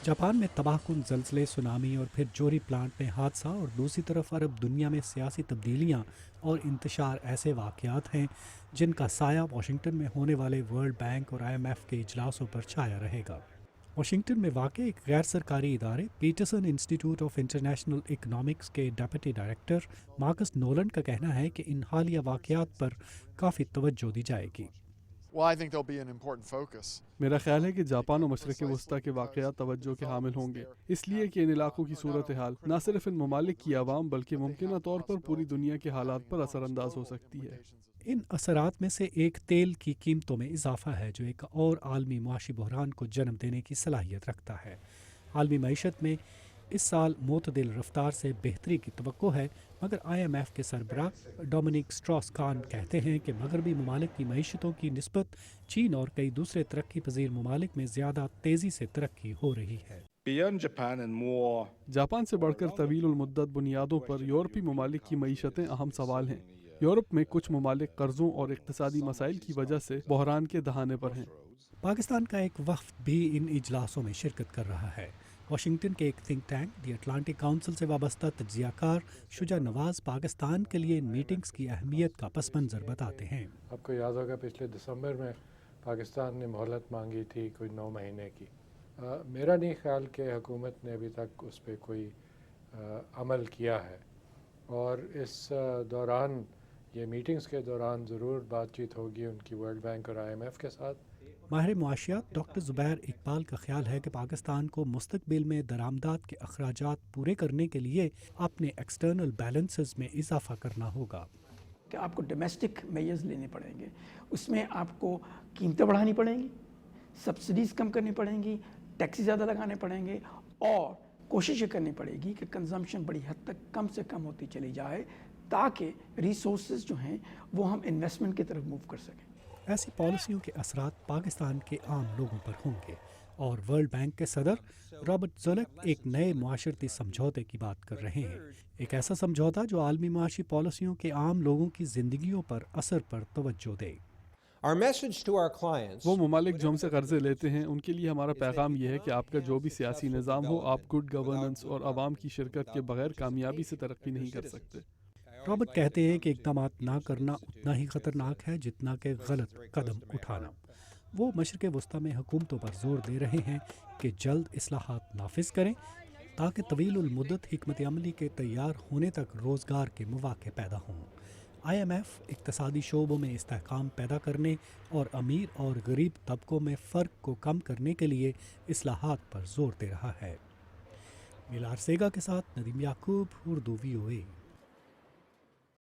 Japan में तबाहकुन ज़लज़ले, tsunami और फिर जोरी प्लांट में हादसा, और दूसरी तरफ अरब दुनिया में सियासी तब्दीलियाँ और इंतशार ऐसे वाक़यात हैं जिनका साया वाशिंगटन में होने वाले वर्ल्ड बैंक और IMF के इजलासों पर छाया रहेगा। वाशिंगटन में वाक़ एक गैर सरकारी इदारे Peterson Institute of International Economics के डेप्यूटी डायरेक्टर मार्कस नोलन का कहना है कि इन हालिया वाक़यात पर काफ़ी तवज्जो दी जाएगी। मेरा ख्याल है कि जापान और मशरक़ वस्ती के वाक़यात तवज्जो के हामिल होंगे, इसलिए कि इन इलाक़ों की सूरत हाल न सिर्फ इन ममालिक की आवाम बल्कि मुमकिन तौर पर पूरी दुनिया के हालात पर असरअंदाज हो सकती है। इन असरात में से एक तेल की कीमतों में इजाफा है, जो एक और आलमी मुआशी बहरान को जन्म देने की सलाहियत रखता है। आलमी मईशत में इस साल मोतदिल रफ्तार से बेहतरी की तवक्को है, मगर IMF के सरबराह डोमिनिक स्ट्रॉस कान कहते हैं कि मगरबी ममालिक की मईशतों की निस्बत चीन और कई दूसरे तरक्की पजीर ममालिक में ज़्यादा तेज़ी से तरक्की हो रही है। जापान से बढ़कर तवील मुद्दत बुनियादों पर यूरोपी ममालिक की मईशतें अहम सवाल हैं। यूरोप में कुछ ममालिक कर्ज़ों और इक़्तिसादी मसाइल की वजह से बहरान के दहाने पर हैं। पाकिस्तान का एक वफ़द भी इन इजलासों में शिरकत कर रहा है। वाशिंगटन के एक थिंक टैंक दी अटलांटिक काउंसिल से वाबस्ता तज्ज़ियाकार शुजा नवाज़ पाकिस्तान के लिए इन मीटिंग्स की अहमियत का पस मंज़र बताते हैं। आपको याद होगा पिछले दिसंबर में पाकिस्तान ने मोहलत मांगी थी कोई 9 महीने की। मेरा नहीं ख्याल कि हुकूमत ने अभी तक उस पर कोई अमल किया है, और इस दौरान ये मीटिंग्स के दौरान ज़रूर बातचीत होगी उनकी वर्ल्ड बैंक और IMF के साथ। माहिर मुआशियात डॉक्टर ज़ुबैर इकबाल का ख्याल है कि पाकिस्तान को मुस्तकबिल में दरामदात के अखराजात पूरे करने के लिए अपने एक्सटर्नल बैलेंसेस में इजाफा करना होगा। कि आपको डोमेस्टिक मेजर्स लेने पड़ेंगे, उसमें आपको कीमतें बढ़ानी पड़ेंगी, सब्सिडीज़ कम करनी पड़ेंगी, टैक्स ज़्यादा लगाने पड़ेंगे, और कोशिश ये करनी पड़ेगी कि कंजम्पशन बड़ी हद तक कम से कम होती चली जाए, ताकि रिसोर्सेज जो हैं वो हम इन्वेस्टमेंट की तरफ मूव कर सकें। ऐसी पॉलिसियों के असरात पाकिस्तान के आम लोगों पर होंगे, और वर्ल्ड बैंक के सदर रॉबर्ट ज़ुलेक एक नए मुआशरती समझौते की बात कर रहे हैं। एक ऐसा समझौता जो आलमी मुआशी पॉलिसियों के आम लोगों की ज़िंदगियों पर असर पर तवज्जो दे। वो ममालिक जो हमसे कर्जे लेते हैं, उनके लिए हमारा पैगाम यह है कि आपका जो भी सियासी निज़ाम हो, आप गुड गवर्नेंस और आवाम की शिरकत के बगैर कामयाबी से तरक्की नहीं कर सकते। रॉबर्ट कहते हैं कि इक़दामात ना करना उतना ही ख़तरनाक है जितना कि गलत कदम उठाना। वो मशरक़ वस्ती में हुकूमतों पर जोर दे रहे हैं कि जल्द इस्लाहात नाफिज करें, ताकि तवील मुद्दत हिकमत अमली के तैयार होने तक रोज़गार के मौक़े पैदा हों। IMF इक़्तिसादी शोबों में इस्तेहकाम पैदा करने और अमीर और गरीब तबकों में फ़र्क को कम करने के लिए इस्लाहात पर जोर दे रहा है। मिलार सेगा के साथ नदीम याकूब, उर्दू VOA।